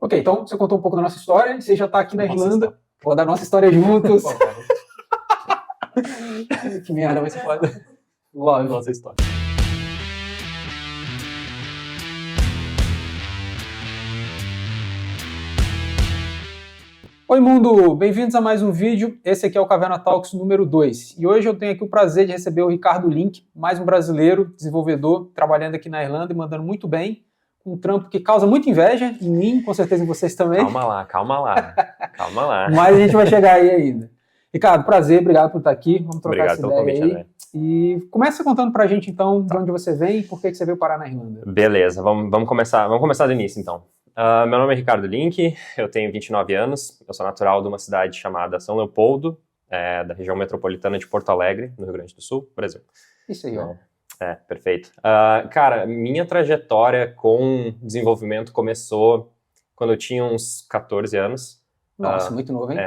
Ok, então você contou um pouco da nossa história, você já está aqui na Irlanda, vou dar nossa história juntos. Que merda, mas você pode. Love. Nossa história. Oi mundo, bem-vindos a mais um vídeo. Esse aqui é o Caverna Talks número 2. E hoje eu tenho aqui o prazer de receber o Ricardo Link, mais um brasileiro, desenvolvedor, trabalhando aqui na Irlanda e mandando muito bem. Um trampo que causa muita inveja em mim, com certeza em vocês também. Calma lá. Mas a gente vai chegar aí ainda. Ricardo, prazer, obrigado por estar aqui. Vamos trocar essa ideia convite, aí. André. E começa contando pra gente então de onde você vem e por que você veio parar na Irlanda. Beleza, vamos começar do início então. Meu nome é Ricardo Link, eu tenho 29 anos, eu sou natural de uma cidade chamada São Leopoldo, da região metropolitana de Porto Alegre, no Rio Grande do Sul, Brasil. Isso aí, ó. Perfeito. Cara, minha trajetória com desenvolvimento começou quando eu tinha uns 14 anos. Nossa, muito novo, hein?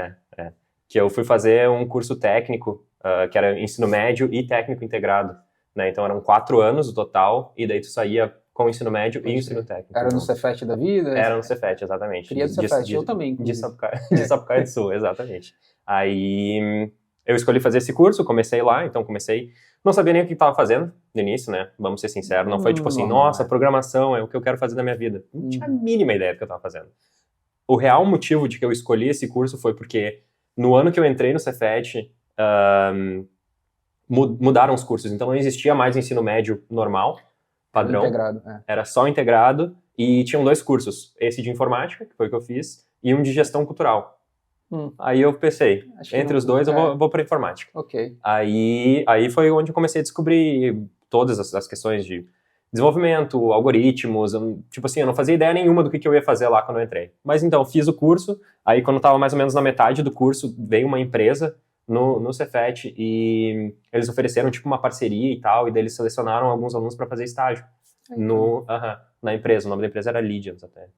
Que eu fui fazer um curso técnico, que era ensino médio e técnico integrado, né? Então eram 4 anos o total, e daí tu saía com o ensino médio e ensino técnico. Era no Cefet da vida? Era no Cefet, exatamente. Queria do Cefet, eu também. De Sapucaia do Sul, exatamente. Aí eu escolhi fazer esse curso, comecei lá, não sabia nem o que estava fazendo no início, né? Vamos ser sinceros, não foi tipo assim, nossa, programação é o que eu quero fazer na minha vida. Não tinha a mínima ideia do que eu estava fazendo. O real motivo de que eu escolhi esse curso foi porque no ano que eu entrei no Cefet, mudaram os cursos, então não existia mais ensino médio normal, padrão. Integrado, Era só integrado e tinham 2 cursos, esse de informática, que foi o que eu fiz, e um de gestão cultural. Aí eu pensei, entre os dois eu vou para informática. Ok. Aí foi onde eu comecei a descobrir todas as questões de desenvolvimento, algoritmos, eu não fazia ideia nenhuma do que eu ia fazer lá quando eu entrei. Mas então, fiz o curso, aí quando eu estava mais ou menos na metade do curso, veio uma empresa no Cefet e eles ofereceram tipo uma parceria e tal, e daí eles selecionaram alguns alunos para fazer estágio na empresa. O nome da empresa era Legions até.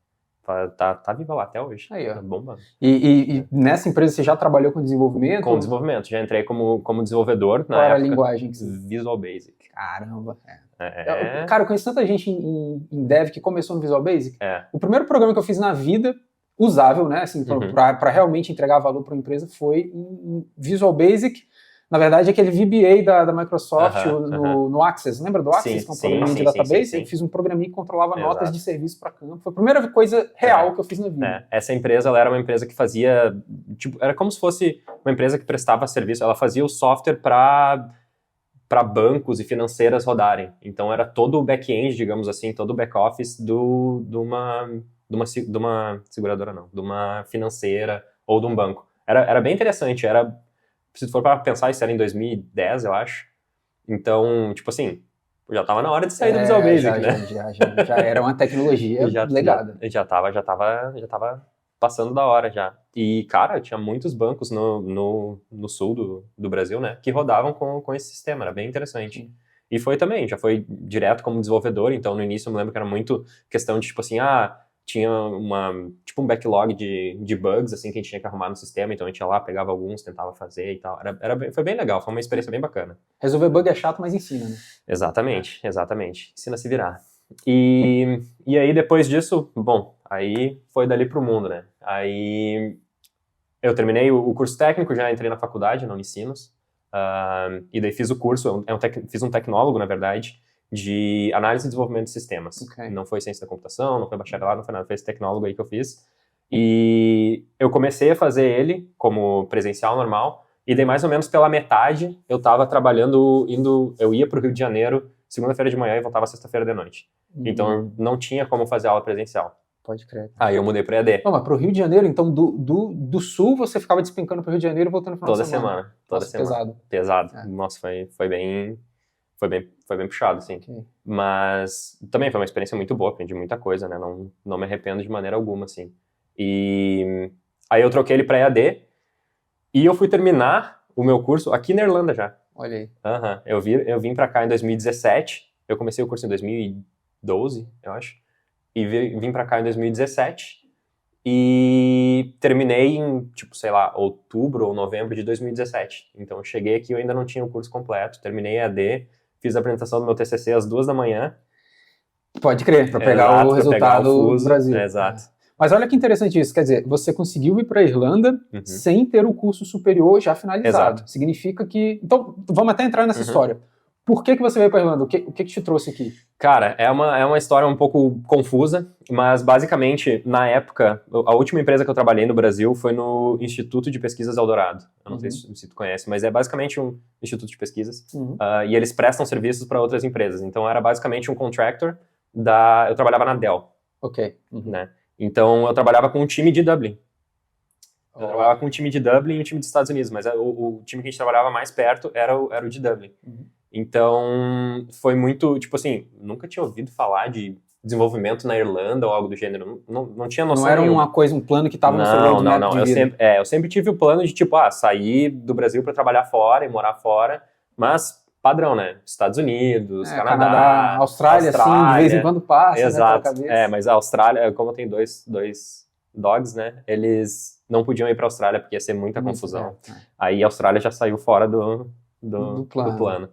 Tá viva lá até hoje. Aí, ó. Tá bombando. E nessa empresa você já trabalhou com desenvolvimento? Com desenvolvimento. Já entrei como desenvolvedor na época. Qual era a linguagem? Visual Basic. Caramba. Cara, eu conheço tanta gente em dev que começou no Visual Basic. O primeiro programa que eu fiz na vida, usável, né, assim, para realmente entregar valor para uma empresa, foi em Visual Basic. Na verdade, aquele VBA da Microsoft no Access. Lembra do Access? Que é um programinha de database. Sim. Eu fiz um programinha que controlava notas de serviço para campo. Foi a primeira coisa real que eu fiz na vida. Essa empresa, ela era uma empresa que fazia... era como se fosse uma empresa que prestava serviço. Ela fazia o software para bancos e financeiras rodarem. Então, era todo o back-end, digamos assim, todo o back-office de uma seguradora, não. De uma financeira ou de um banco. Era bem interessante. Se for para pensar, isso era em 2010, eu acho. Então, já tava na hora de sair do Visual Basic, né? Já era uma tecnologia legada. Já tava passando da hora já. E, cara, tinha muitos bancos no sul do Brasil, né? Que rodavam com esse sistema, era bem interessante. Sim. E já foi direto como desenvolvedor, então no início eu me lembro que era muito questão de, tinha um backlog de bugs, assim, que a gente tinha que arrumar no sistema, então a gente ia lá, pegava alguns, tentava fazer e tal. Foi bem legal, foi uma experiência bem bacana. Resolver bug é chato, mas ensina, né? Exatamente. Ensina a se virar. E aí, depois disso, aí foi dali pro mundo, né? Aí eu terminei o curso técnico, já entrei na faculdade, na Unicinos, e daí fiz o curso, fiz um tecnólogo, na verdade, de análise e desenvolvimento de sistemas. Okay. Não foi ciência da computação, não foi bacharelado, não foi nada, foi esse tecnólogo aí que eu fiz. E eu comecei a fazer ele como presencial normal, e daí mais ou menos pela metade eu tava trabalhando, eu ia pro Rio de Janeiro segunda-feira de manhã e voltava sexta-feira de noite. Então eu não tinha como fazer aula presencial. Pode crer. Aí eu mudei pro EAD. Mas pro Rio de Janeiro, então do sul você ficava despencando pro Rio de Janeiro e voltando no final toda de semana? Toda semana. Pesado. Nossa, foi bem puxado, assim. Okay. Mas também foi uma experiência muito boa, aprendi muita coisa, né? Não me arrependo de maneira alguma, assim. E aí eu troquei ele pra EAD e eu fui terminar o meu curso aqui na Irlanda já. Olha aí. Eu vim pra cá em 2017, eu comecei o curso em 2012, eu acho, e vim pra cá em 2017 e terminei em, outubro ou novembro de 2017. Então eu cheguei aqui, eu ainda não tinha o curso completo, terminei EAD, fiz a apresentação do meu TCC às 2 da manhã. Pode crer, para pegar o resultado do Brasil. Exato. Mas olha que interessante isso, quer dizer, você conseguiu ir para a Irlanda sem ter o curso superior já finalizado. Exato. Significa que... Então, vamos até entrar nessa história. Por que você veio para a Irlanda? O que te trouxe aqui? Cara, é uma história um pouco confusa, mas basicamente, na época, a última empresa que eu trabalhei no Brasil foi no Instituto de Pesquisas Eldorado. Eu não sei se tu conhece, mas é basicamente um instituto de pesquisas. E eles prestam serviços para outras empresas. Então, era basicamente um contractor eu trabalhava na Dell. Ok. Né? Então, eu trabalhava com um time de Dublin. Eu trabalhava com um time de Dublin e um time dos Estados Unidos, mas o time que a gente trabalhava mais perto era o de Dublin. Então, foi muito, tipo assim, nunca tinha ouvido falar de desenvolvimento na Irlanda ou algo do gênero, não tinha noção. Não era uma coisa, um plano que estava no seu roadmap de vida. Eu sempre tive o plano de, tipo, sair do Brasil para trabalhar fora e morar fora, mas padrão, né? Estados Unidos, Canadá, Austrália, sim, de vez em quando passa, exato, né, pela cabeça. Mas a Austrália, como tem dois dogs, né, eles não podiam ir para a Austrália porque ia ser muita confusão. Aí a Austrália já saiu fora do plano.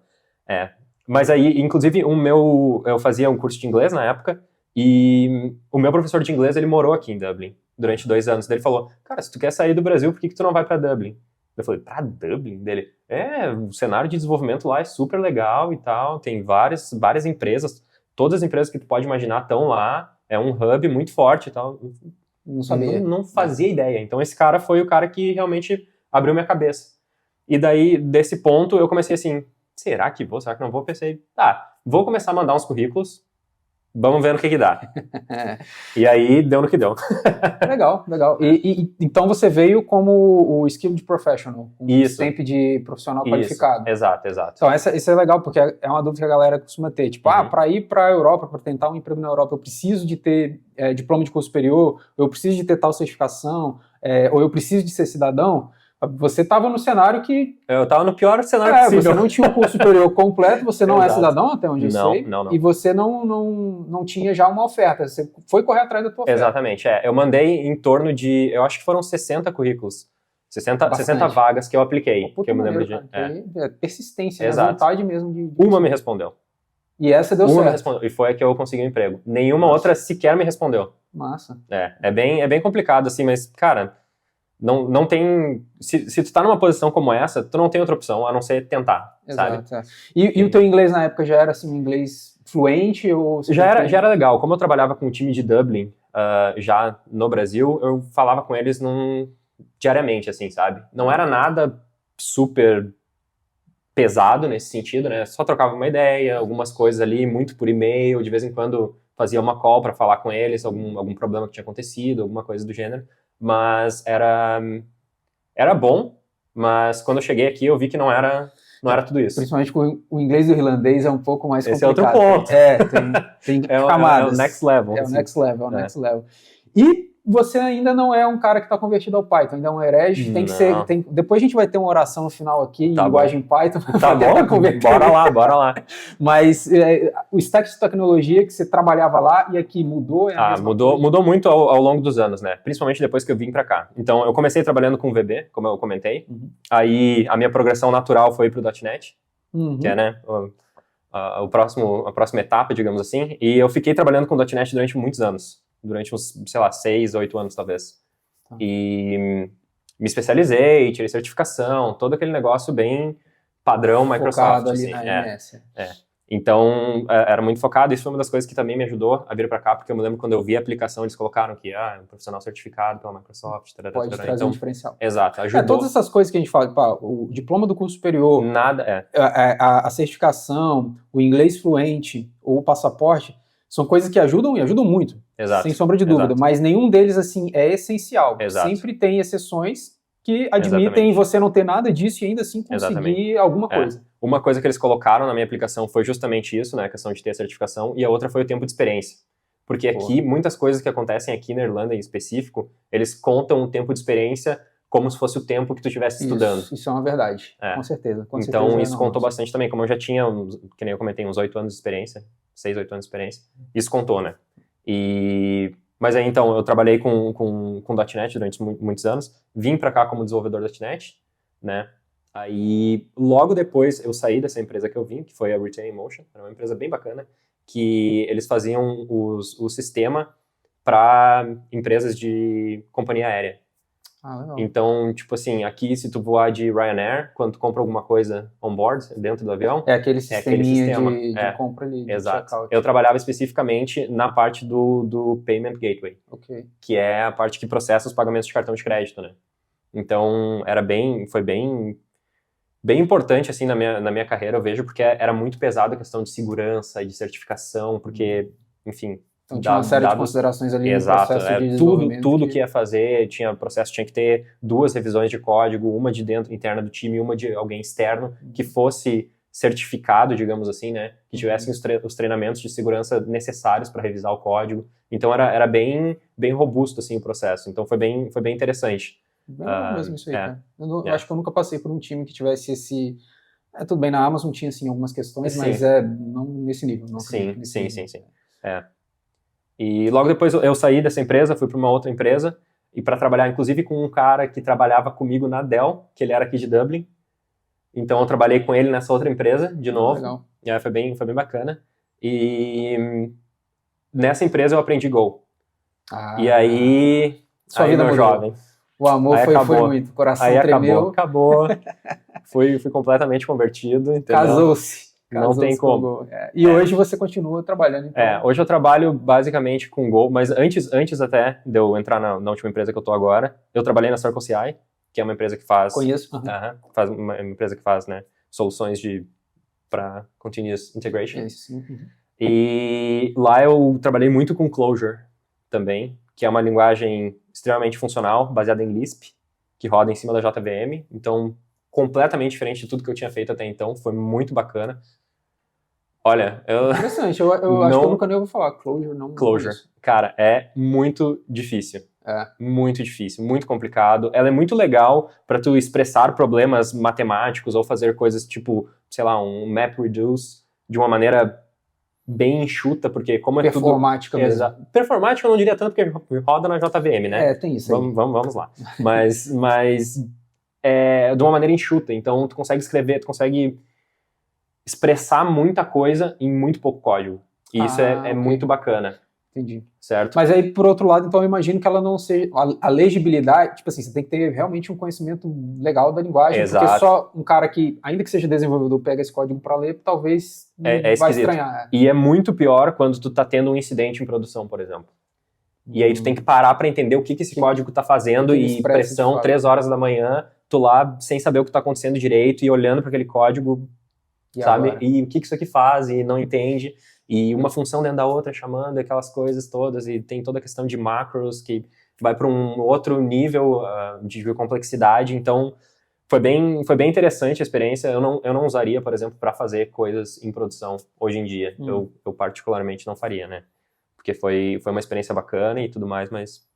Mas aí, inclusive, eu fazia um curso de inglês na época e o meu professor de inglês, ele morou aqui em Dublin durante 2 anos. Daí ele falou, cara, se tu quer sair do Brasil, por que tu não vai para Dublin? Eu falei, pra Dublin? Dele, o cenário de desenvolvimento lá é super legal e tal, tem várias empresas, todas as empresas que tu pode imaginar estão lá, é um hub muito forte e tal. Não sabia. Não fazia ideia. Então esse cara foi o cara que realmente abriu minha cabeça. E daí, desse ponto, eu comecei assim, será que vou? Será que não vou? Pensei, vou começar a mandar uns currículos, vamos ver no que dá. E aí, deu no que deu. Legal. E então você veio como o Skilled Professional, um stamp de profissional qualificado. Exato. Então, isso é legal, porque é uma dúvida que a galera costuma ter. Tipo, para ir para a Europa, para tentar um emprego na Europa, eu preciso de ter diploma de curso superior, eu preciso de ter tal certificação, ou eu preciso de ser cidadão. Você estava no cenário que... Eu estava no pior cenário possível. Você não tinha um curso superior completo, você não é cidadão, até onde eu sei. Não. E você não tinha já uma oferta, você foi correr atrás da tua oferta. Exatamente, eu mandei em torno de, eu acho que foram 60 currículos, 60 vagas que eu apliquei, que eu me lembro de... persistência, vontade mesmo de... Uma me respondeu. E essa deu certo. E foi a que eu consegui um emprego. Nenhuma outra sequer me respondeu. Massa. É bem complicado, assim, mas, cara... Não tem... Se tu tá numa posição como essa, tu não tem outra opção a não ser tentar, sabe? E o teu inglês na época já era assim, um inglês fluente? Ou já era legal. Como eu trabalhava com o time de Dublin, já no Brasil, eu falava com eles diariamente, assim, sabe? Não era nada super pesado nesse sentido, né? Só trocava uma ideia, algumas coisas ali, muito por e-mail, de vez em quando fazia uma call para falar com eles, algum problema que tinha acontecido, alguma coisa do gênero. Mas era bom, mas quando eu cheguei aqui eu vi que não era tudo isso. Principalmente com o inglês e o irlandês é um pouco mais complicado. Esse é outro ponto. Tem camadas. É o next level. É o next level. E você ainda não é um cara que está convertido ao Python, ainda é um herege. Depois a gente vai ter uma oração no final aqui, em linguagem Python. Tá bom, bora lá. Mas o stack de tecnologia que você trabalhava lá e aqui mudou? Mudou muito ao longo dos anos, né? Principalmente depois que eu vim para cá. Então, eu comecei trabalhando com VB, como eu comentei. Aí, a minha progressão natural foi pro .NET, que é, né, a próxima etapa, digamos assim. E eu fiquei trabalhando com .NET durante muitos anos. Durante uns, 6, 8 anos, talvez. E me especializei, tirei certificação, todo aquele negócio bem padrão Microsoft. Ali na MS. Então, era muito focado. Isso foi uma das coisas que também me ajudou a vir para cá, porque eu me lembro quando eu vi a aplicação, eles colocaram que um profissional certificado pela Microsoft. Pode trazer um diferencial. Exato, ajudou. Todas essas coisas que a gente fala, o diploma do curso superior, a certificação, o inglês fluente, ou o passaporte, são coisas que ajudam e ajudam muito. Exato. Sem sombra de dúvida. Mas nenhum deles, assim, é essencial. Exato. Sempre tem exceções que admitem você não ter nada disso e ainda assim conseguir alguma coisa. Uma coisa que eles colocaram na minha aplicação foi justamente isso, né, a questão de ter a certificação, e a outra foi o tempo de experiência. Porque aqui, muitas coisas que acontecem aqui na Irlanda em específico, eles contam o tempo de experiência como se fosse o tempo que tu estivesse estudando. Isso é uma verdade, com certeza. Então, isso contou bastante também. Como eu já tinha, que nem eu comentei, uns 8 anos de experiência, 6, 8 anos de experiência, isso contou, né? Mas aí, então, eu trabalhei com .NET durante muitos anos, vim pra cá como desenvolvedor .NET, né? Aí, logo depois, eu saí dessa empresa que eu vim, que foi a Retain Motion, era uma empresa bem bacana, que eles faziam o sistema para empresas de companhia aérea. Legal. Então, tipo assim, aqui se tu voar de Ryanair, quando tu compra alguma coisa on-board, dentro do avião... É aquele sistema de compra ali, de exato. checkout. Eu trabalhava especificamente na parte do Payment Gateway, que é a parte que processa os pagamentos de cartão de crédito, né? Então, foi bem importante, assim, na minha carreira, eu vejo, porque era muito pesado a questão de segurança e de certificação, porque, enfim... Então tinha uma série de considerações ali no processo de desenvolvimento. Tudo que ia fazer, tinha que ter 2 revisões de código, uma de dentro, interna do time, e uma de alguém externo, que fosse certificado, digamos assim, né? Que tivessem os treinamentos de segurança necessários para revisar o código. Então era bem robusto, assim, o processo. Então foi bem interessante. Bem mesmo isso aí, cara. Eu acho que eu nunca passei por um time que tivesse esse... tudo bem, na Amazon tinha, assim, algumas questões, mas não nesse nível. Não sim. E logo depois eu saí dessa empresa, fui para uma outra empresa, e para trabalhar, inclusive, com um cara que trabalhava comigo na Dell, que ele era aqui de Dublin. Então eu trabalhei com ele nessa outra empresa, de novo. Legal. E aí foi bem bacana. E nessa empresa eu aprendi Go. E aí... Sua vida meu jovem. O amor foi muito, o coração aí tremeu. Acabou. fui completamente convertido, entendeu? Casou-se. Não tem como. E hoje você continua trabalhando, então? Hoje eu trabalho basicamente com Go, mas antes até de eu entrar na última empresa que eu tô agora, eu trabalhei na Circle CI, que é uma empresa que faz... Conheço. Faz uma empresa que faz, né, soluções para Continuous Integration. Isso. E lá eu trabalhei muito com Clojure também, que é uma linguagem extremamente funcional, baseada em Lisp, que roda em cima da JVM. Então, completamente diferente de tudo que eu tinha feito até então. Foi muito bacana. Olha, interessante, eu acho que eu nunca nem ouvi falar. Clojure, cara, é muito difícil. Muito difícil, muito complicado. Ela é muito legal para tu expressar problemas matemáticos ou fazer coisas tipo, sei lá, um MapReduce de uma maneira bem enxuta, porque como é performática tudo... mesmo. Performática eu não diria tanto, porque roda na JVM, né? Tem isso aí. Vamos lá. Mas de uma maneira enxuta. Então, tu consegue escrever, tu consegue expressar muita coisa em muito pouco código. E isso é muito bacana. Entendi. Certo? Mas aí, por outro lado, então eu imagino que ela não seja... A legibilidade, tipo assim, você tem que ter realmente um conhecimento legal da linguagem, exato. Porque só um cara que, ainda que seja desenvolvedor, pega esse código para ler, talvez vai estranhar. E é muito pior quando tu tá tendo um incidente em produção, por exemplo. E aí tu tem que parar para entender o que esse código tá fazendo e pressão, 3 horas da manhã, tu lá sem saber o que tá acontecendo direito e olhando para aquele código, sabe? Agora? E o que isso aqui faz e não entende. E uma função dentro da outra chamando aquelas coisas todas, e tem toda a questão de macros que vai para um outro nível de complexidade. Então, foi bem interessante a experiência. Eu não usaria, por exemplo, para fazer coisas em produção hoje em dia. Eu particularmente não faria, né? Porque foi uma experiência bacana e tudo mais, mas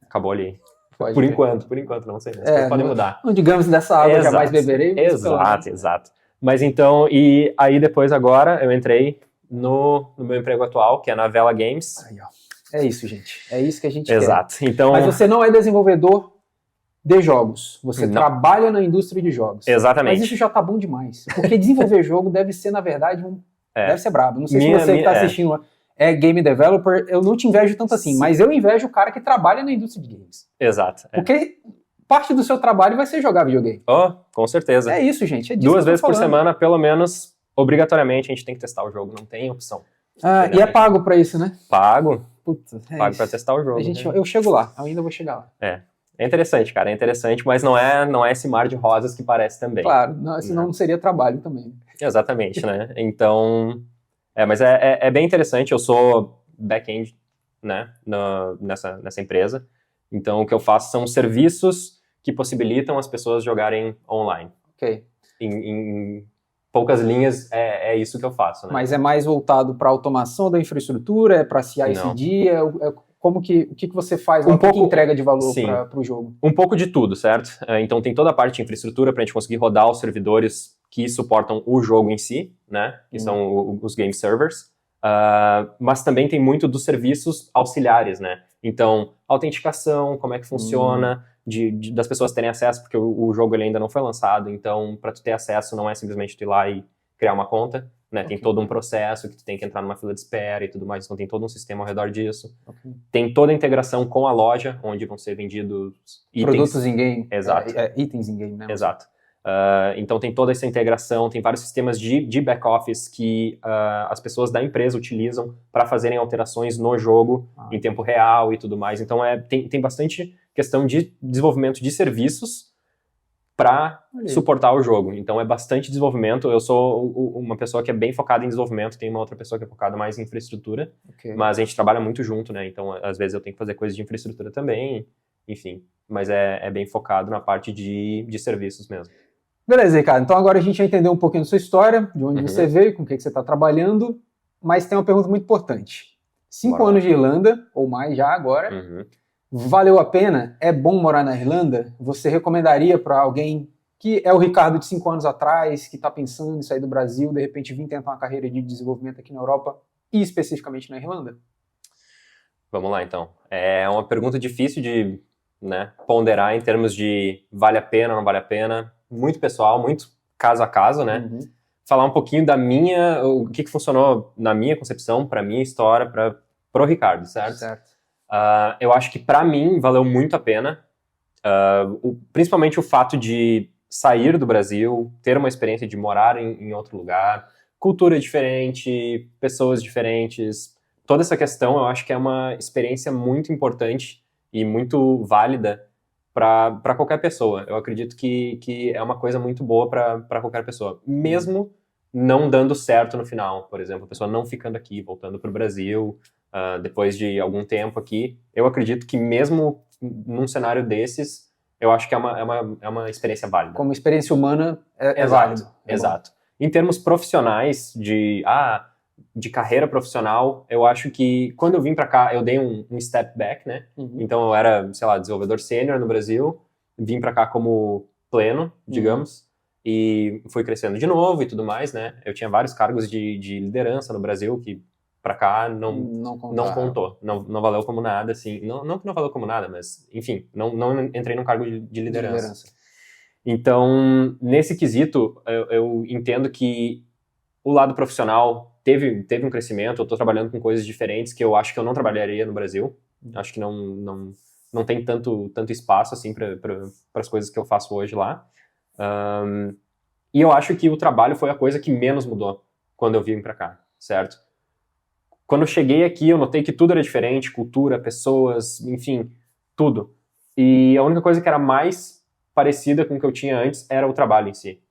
acabou ali. Por enquanto, não sei. Pode mudar. Não digamos dessa água jamais beberei. Exato. Mas então, e aí depois agora eu entrei no meu emprego atual, que é na Vela Games. Aí, ó. É isso, gente. É isso que a gente Exato. quer. Então... Mas você não é desenvolvedor de jogos. Você trabalha na indústria de jogos. Exatamente. Mas isso já tá bom demais. Porque desenvolver jogo deve ser, na verdade, deve ser brabo. Não sei se você que tá assistindo é game developer, eu não te invejo tanto assim, mas eu invejo o cara que trabalha na indústria de games. Exato. Porque parte do seu trabalho vai ser jogar videogame. Com certeza. É isso, gente. É disso 2 vezes por semana, pelo menos... Obrigatoriamente a gente tem que testar o jogo, não tem opção. E é pago pra isso, né? Pago. Puta, pago pra testar o jogo. Eu chego lá, eu ainda vou chegar lá. É interessante, cara, mas não é esse mar de rosas que parece também. Claro, senão não seria trabalho também. Exatamente, né? Então, mas é bem interessante, eu sou back-end, né, nessa empresa, então o que eu faço são serviços que possibilitam as pessoas jogarem online. Ok. Em poucas linhas, é isso que eu faço, né? Mas é mais voltado para automação da infraestrutura, é para CI/CD, o que você faz lá, o que entrega de valor para o jogo? Um pouco de tudo, certo? Então tem toda a parte de infraestrutura para a gente conseguir rodar os servidores que suportam o jogo em si, né? Que são os game servers. Mas também tem muito dos serviços auxiliares, né? Então, autenticação, como é que funciona, das pessoas terem acesso, porque o jogo ele ainda não foi lançado, então para tu ter acesso não é simplesmente tu ir lá e criar uma conta, né? Tem todo um processo que tu tem que entrar numa fila de espera e tudo mais, então tem todo um sistema ao redor disso. Tem toda a integração com a loja, onde vão ser vendidos itens. Produtos in-game. Exato. Itens in-game, né? Exato. Então tem toda essa integração, tem vários sistemas de back-office que as pessoas da empresa utilizam para fazerem alterações no jogo em tempo real e tudo mais. Então tem bastante questão de desenvolvimento de serviços para suportar o jogo. Então é bastante desenvolvimento. Eu sou uma pessoa que é bem focada em desenvolvimento, tem uma outra pessoa que é focada mais em infraestrutura, mas a gente trabalha muito junto, né? Então às vezes eu tenho que fazer coisas de infraestrutura também, enfim. Mas é bem focado na parte de serviços mesmo. Beleza, Ricardo. Então agora a gente já entendeu um pouquinho da sua história, de onde você veio, com o que você está trabalhando, mas tem uma pergunta muito importante. 5 anos de Irlanda, ou mais já agora, valeu a pena? É bom morar na Irlanda? Você recomendaria para alguém que é o Ricardo de 5 anos atrás, que está pensando em sair do Brasil, de repente vir tentar uma carreira de desenvolvimento aqui na Europa, e especificamente na Irlanda? Vamos lá, então. É uma pergunta difícil de ponderar em termos de vale a pena ou não vale a pena. Muito pessoal, muito caso a caso, né? Falar um pouquinho o que funcionou na minha concepção, para minha história, pro Ricardo, certo? Eu acho que para mim valeu muito a pena, principalmente o fato de sair do Brasil, ter uma experiência de morar em outro lugar, cultura diferente, pessoas diferentes, toda essa questão eu acho que é uma experiência muito importante e muito válida para qualquer pessoa. Eu acredito que é uma coisa muito boa para qualquer pessoa. Mesmo não dando certo no final, por exemplo, a pessoa não ficando aqui, voltando para o Brasil, depois de algum tempo aqui, eu acredito que mesmo num cenário desses, eu acho que é uma experiência válida. Como experiência humana, é válido. Exato. Em termos profissionais, de carreira profissional, eu acho que quando eu vim pra cá, eu dei um step back, né? Então eu era, sei lá, desenvolvedor sênior no Brasil, vim pra cá como pleno, digamos, e fui crescendo de novo e tudo mais, né? Eu tinha vários cargos de liderança no Brasil que pra cá não contou, não valeu como nada, assim, não que não valeu como nada, mas, enfim, não entrei num cargo de liderança. Então, nesse quesito, eu entendo que o lado profissional teve um crescimento, eu estou trabalhando com coisas diferentes que eu acho que eu não trabalharia no Brasil. Acho que não tem tanto espaço assim para as coisas que eu faço hoje lá. E eu acho que o trabalho foi a coisa que menos mudou quando eu vim para cá, certo? Quando eu cheguei aqui, eu notei que tudo era diferente, cultura, pessoas, enfim, tudo. E a única coisa que era mais parecida com o que eu tinha antes era o trabalho em si,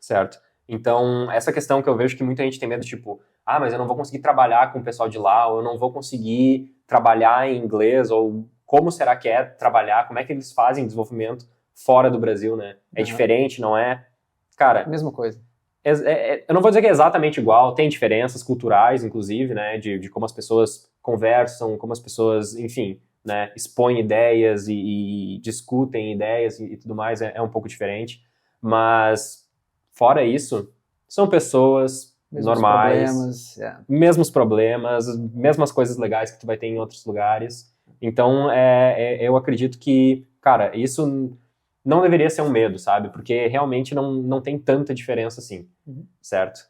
certo? Então, essa questão que eu vejo que muita gente tem medo, tipo, mas eu não vou conseguir trabalhar com o pessoal de lá, ou eu não vou conseguir trabalhar em inglês, ou como será que é trabalhar, como é que eles fazem desenvolvimento fora do Brasil, né? É diferente, não é? Cara... Mesma coisa. Eu não vou dizer que é exatamente igual, tem diferenças culturais, inclusive, né, de como as pessoas conversam, como as pessoas, enfim, né, expõem ideias e discutem ideias e tudo mais, é um pouco diferente, mas... Fora isso, são pessoas normais, mesmos problemas, mesmas coisas legais que tu vai ter em outros lugares. Então, eu acredito que, cara, isso não deveria ser um medo, sabe? Porque realmente não tem tanta diferença assim, certo?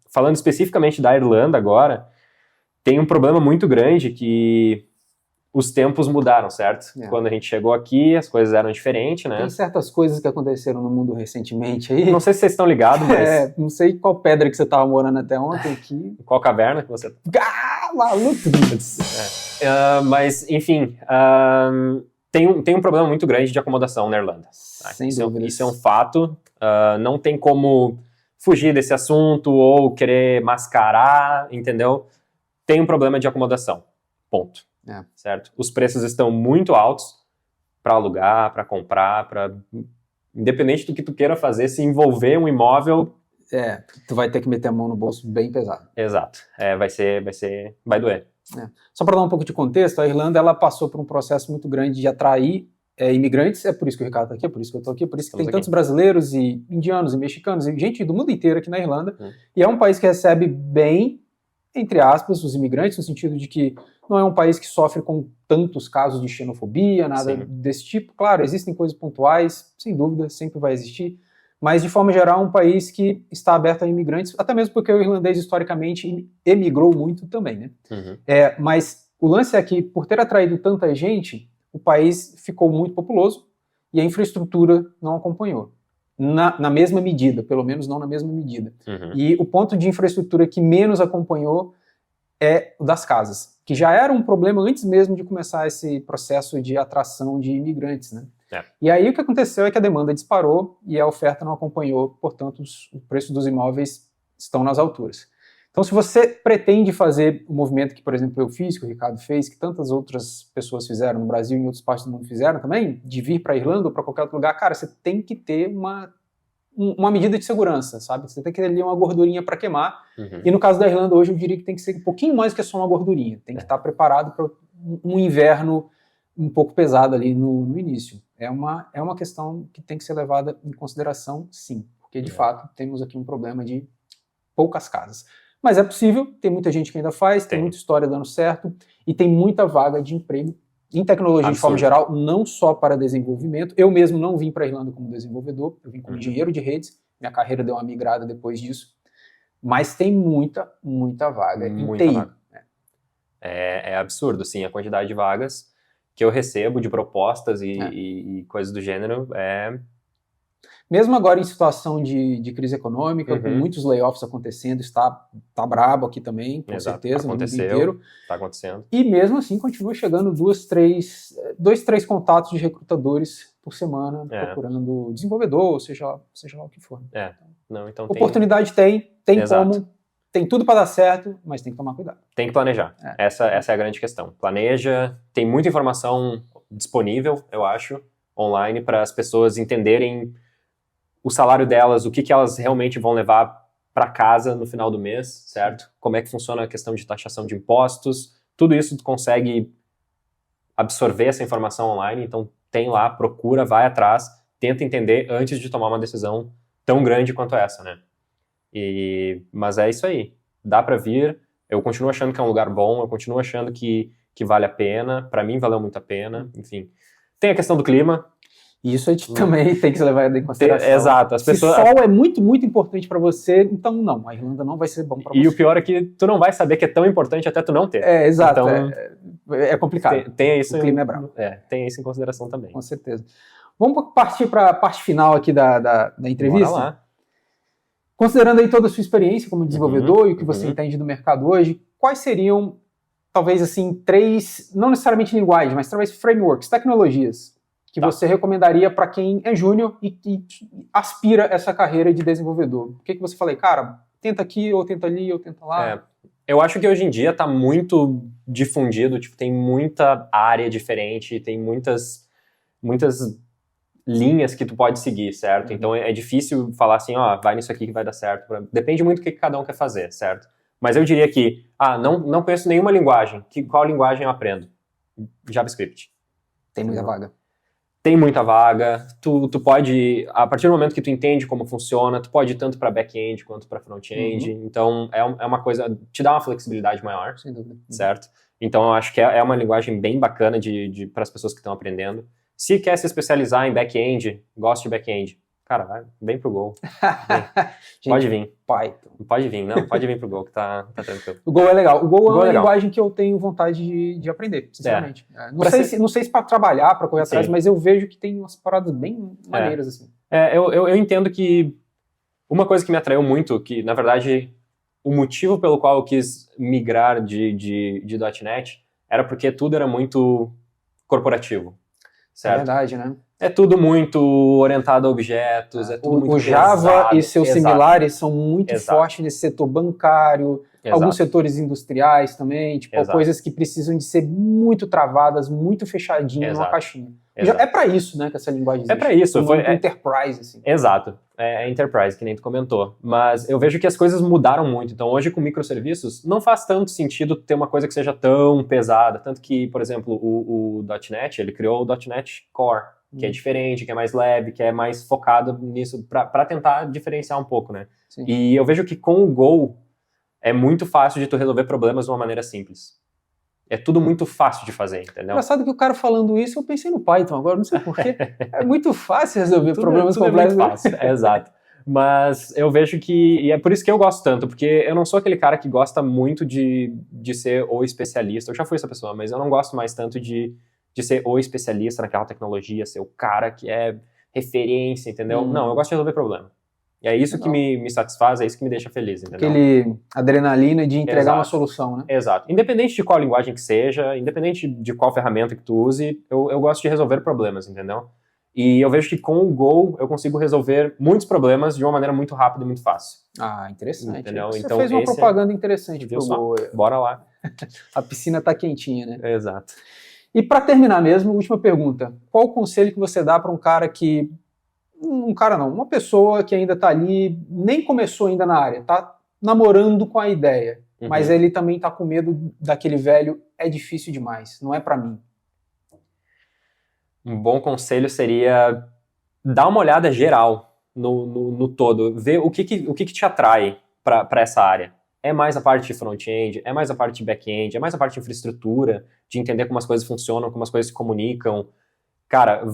Falando especificamente da Irlanda agora, tem um problema muito grande que... os tempos mudaram, certo? Quando a gente chegou aqui, as coisas eram diferentes, né? Tem certas coisas que aconteceram no mundo recentemente aí. Não sei se vocês estão ligados, mas... não sei qual pedra que você estava morando até ontem aqui. Qual caverna que você... Maluco! Mas, enfim, tem um problema muito grande de acomodação na Irlanda. Sem dúvida. Isso é um fato. Não tem como fugir desse assunto ou querer mascarar, entendeu? Tem um problema de acomodação. Ponto. Certo? Os preços estão muito altos para alugar, para comprar, independente do que tu queira fazer, se envolver um imóvel... tu vai ter que meter a mão no bolso bem pesado. Exato. Vai doer. Só para dar um pouco de contexto, a Irlanda ela passou por um processo muito grande de atrair imigrantes, é por isso que o Ricardo está aqui, é por isso que eu estou aqui, por isso que tem tantos brasileiros e indianos e mexicanos e gente do mundo inteiro aqui na Irlanda, e é um país que recebe bem, entre aspas, os imigrantes, no sentido de que não é um país que sofre com tantos casos de xenofobia, nada desse tipo. Claro, existem coisas pontuais, sem dúvida, sempre vai existir, mas de forma geral é um país que está aberto a imigrantes, até mesmo porque o irlandês historicamente emigrou muito também, né? Mas o lance é que, por ter atraído tanta gente, o país ficou muito populoso e a infraestrutura não acompanhou. Na mesma medida, pelo menos não na mesma medida. E o ponto de infraestrutura que menos acompanhou é o das casas, que já era um problema antes mesmo de começar esse processo de atração de imigrantes, né? E aí o que aconteceu é que a demanda disparou e a oferta não acompanhou, portanto o preço dos imóveis estão nas alturas. Então, se você pretende fazer o movimento que, por exemplo, eu fiz, que o Ricardo fez, que tantas outras pessoas fizeram no Brasil e em outras partes do mundo fizeram também, de vir para a Irlanda ou para qualquer outro lugar, cara, você tem que ter uma medida de segurança, sabe? Você tem que ter ali uma gordurinha para queimar. E no caso da Irlanda, hoje, eu diria que tem que ser um pouquinho mais que só uma gordurinha. Tem que estar preparado para um inverno um pouco pesado ali no início. É uma questão que tem que ser levada em consideração, sim. Porque, de fato, temos aqui um problema de poucas casas. Mas é possível, tem muita gente que ainda faz, tem muita história dando certo, e tem muita vaga de emprego em tecnologia de forma geral, não só para desenvolvimento. Eu mesmo não vim para a Irlanda como desenvolvedor, eu vim como engenheiro de redes, minha carreira deu uma migrada depois disso, mas tem muita vaga em TI. Vaga. É absurdo, sim, a quantidade de vagas que eu recebo de propostas e coisas do gênero Mesmo agora em situação de crise econômica, com muitos layoffs acontecendo, está brabo aqui também, com certeza, no mundo inteiro. Está acontecendo. E mesmo assim continua chegando 2, 3 contatos de recrutadores por semana, procurando desenvolvedor, seja lá o que for. Então oportunidade tem como, tem tudo para dar certo, mas tem que tomar cuidado. Tem que planejar. Essa é a grande questão. Planeja, tem muita informação disponível, eu acho, online, para as pessoas entenderem o salário delas, o que elas realmente vão levar para casa no final do mês, certo? Como é que funciona a questão de taxação de impostos, tudo isso tu consegue absorver essa informação online, então tem lá, procura, vai atrás, tenta entender antes de tomar uma decisão tão grande quanto essa, né? Mas é isso aí, dá para vir, eu continuo achando que é um lugar bom, eu continuo achando que vale a pena, para mim valeu muito a pena, enfim. Tem a questão do clima. Isso a gente também tem que se levar em consideração. Exato. Se sol é muito, muito importante para você, então não, a Irlanda não vai ser bom para você. E o pior é que tu não vai saber que é tão importante até tu não ter. Exato. Então, é complicado. Tem isso, o clima é bravo. Tem isso em consideração também. Com certeza. Vamos partir para a parte final aqui da entrevista? Bora lá. Considerando aí toda a sua experiência como desenvolvedor e o que você entende do mercado hoje, quais seriam, talvez assim, 3, não necessariamente linguagens, mas talvez frameworks, tecnologias, que você recomendaria para quem é júnior e que aspira essa carreira de desenvolvedor? O que você falei, cara, tenta aqui, ou tenta ali, ou tenta lá? Eu acho que hoje em dia está muito difundido, tipo, tem muita área diferente, tem muitas linhas que tu pode seguir, certo? Então é difícil falar assim, vai nisso aqui que vai dar certo. Depende muito do que cada um quer fazer, certo? Mas eu diria que, não conheço nenhuma linguagem. Qual linguagem eu aprendo? JavaScript. Tem muita vaga. Tem muita vaga, tu pode, a partir do momento que tu entende como funciona, tu pode ir tanto para back-end quanto para front-end, então é uma coisa, te dá uma flexibilidade maior, sem dúvida, certo? Então eu acho que é uma linguagem bem bacana para as pessoas que estão aprendendo. Se quer se especializar em back-end, gosta de back-end, cara, vem pro Go. Pode vir. Python. Pode vir pro Go, que tá tranquilo. O Go é legal. O Go é uma linguagem que eu tenho vontade de aprender, sinceramente. Não sei se para trabalhar, para correr atrás, mas eu vejo que tem umas paradas bem maneiras, assim. Eu entendo que uma coisa que me atraiu muito, que na verdade o motivo pelo qual eu quis migrar de .NET era porque tudo era muito corporativo, certo? É verdade, né? É tudo muito orientado a objetos, é tudo muito O Java pesado. e seus similares são muito fortes nesse setor bancário, alguns setores industriais também, tipo, coisas que precisam de ser muito travadas, muito fechadinhas numa caixinha. É para isso, né, que essa linguagem existe. É para isso. Foi enterprise, assim. Exato. É enterprise, que nem tu comentou. Mas eu vejo que as coisas mudaram muito. Então, hoje, com microserviços, não faz tanto sentido ter uma coisa que seja tão pesada. Tanto que, por exemplo, o .NET, ele criou o .NET Core, que é diferente, que é mais leve, que é mais focado nisso, para tentar diferenciar um pouco, né? Sim. E eu vejo que com o Go é muito fácil de tu resolver problemas de uma maneira simples. É tudo muito fácil de fazer, entendeu? Engraçado que o cara falando isso, eu pensei no Python agora, não sei porquê. É muito fácil resolver problemas complexos. É muito fácil, exato. Mas eu vejo que, e é por isso que eu gosto tanto, porque eu não sou aquele cara que gosta muito de ser o especialista. Eu já fui essa pessoa, mas eu não gosto mais tanto de ser o especialista naquela tecnologia, ser o cara que é referência, entendeu? Não, eu gosto de resolver problema. E é isso que me satisfaz, é isso que me deixa feliz, entendeu? Aquele adrenalina de entregar uma solução, né? Exato. Independente de qual linguagem que seja, independente de qual ferramenta que tu use, eu gosto de resolver problemas, entendeu? E eu vejo que com o Go eu consigo resolver muitos problemas de uma maneira muito rápida e muito fácil. Ah, interessante. Entendeu? Você então, fez uma propaganda interessante pro Go. Bora lá. A piscina tá quentinha, né? Exato. E para terminar mesmo, última pergunta. Qual o conselho que você dá para um cara que... uma pessoa que ainda tá ali, nem começou ainda na área, tá namorando com a ideia, mas ele também tá com medo daquele velho, é difícil demais, não é para mim. Um bom conselho seria dar uma olhada geral no todo, ver o que te atrai para essa área. É mais a parte de front-end, é mais a parte de back-end, é mais a parte de infraestrutura, de entender como as coisas funcionam, como as coisas se comunicam. Cara,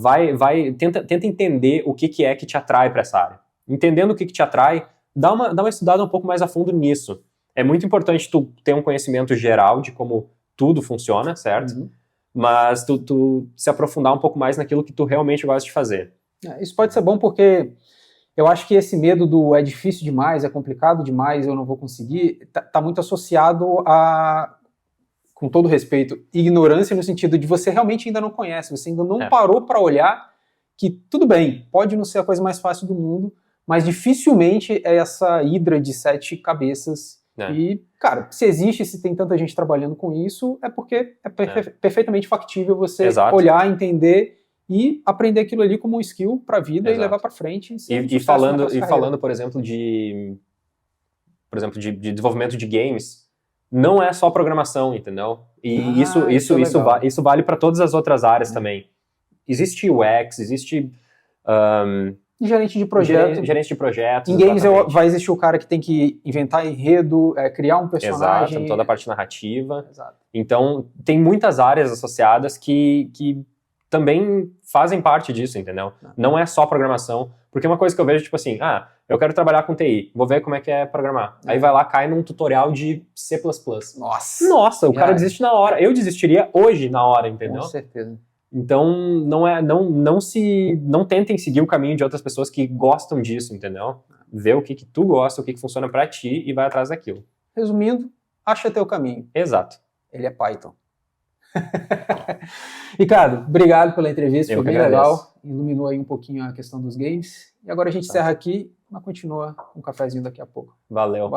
tenta entender o que é que te atrai para essa área. Entendendo o que te atrai, dá uma estudada um pouco mais a fundo nisso. É muito importante tu ter um conhecimento geral de como tudo funciona, certo? Mas tu se aprofundar um pouco mais naquilo que tu realmente gosta de fazer. Isso pode ser bom porque eu acho que esse medo do é difícil demais, é complicado demais, eu não vou conseguir, tá muito associado a, com todo respeito, ignorância no sentido de você realmente ainda não conhece, você ainda não parou para olhar que tudo bem, pode não ser a coisa mais fácil do mundo, mas dificilmente é essa hidra de 7 cabeças. E, cara, se existe, se tem tanta gente trabalhando com isso, é porque é perfeitamente factível você olhar, entender e aprender aquilo ali como um skill para a vida e levar para frente. E falando, por exemplo, de desenvolvimento de games, não é só programação, entendeu? E isso vale para todas as outras áreas também. Existe UX, existe... Gerente de projeto. Gerente de projetos. Em games vai existir o cara que tem que inventar enredo, criar um personagem. Exato, toda a parte narrativa. Exato. Então, tem muitas áreas associadas que também fazem parte disso, entendeu? Não é só programação. Porque uma coisa que eu vejo, tipo assim, eu quero trabalhar com TI, vou ver como é que é programar. Aí vai lá, cai num tutorial de C++. Nossa, o cara desiste na hora. Eu desistiria hoje na hora, entendeu? Com certeza. Então, não tentem seguir o caminho de outras pessoas que gostam disso, entendeu? Vê o que tu gosta, o que funciona pra ti e vai atrás daquilo. Resumindo, acha teu caminho. Exato. Ele é Python. Ricardo, obrigado pela entrevista, foi bem legal. Iluminou aí um pouquinho a questão dos games. E agora a gente encerra aqui, mas continua com um cafezinho daqui a pouco. Valeu.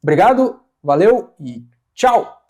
Obrigado, valeu e tchau!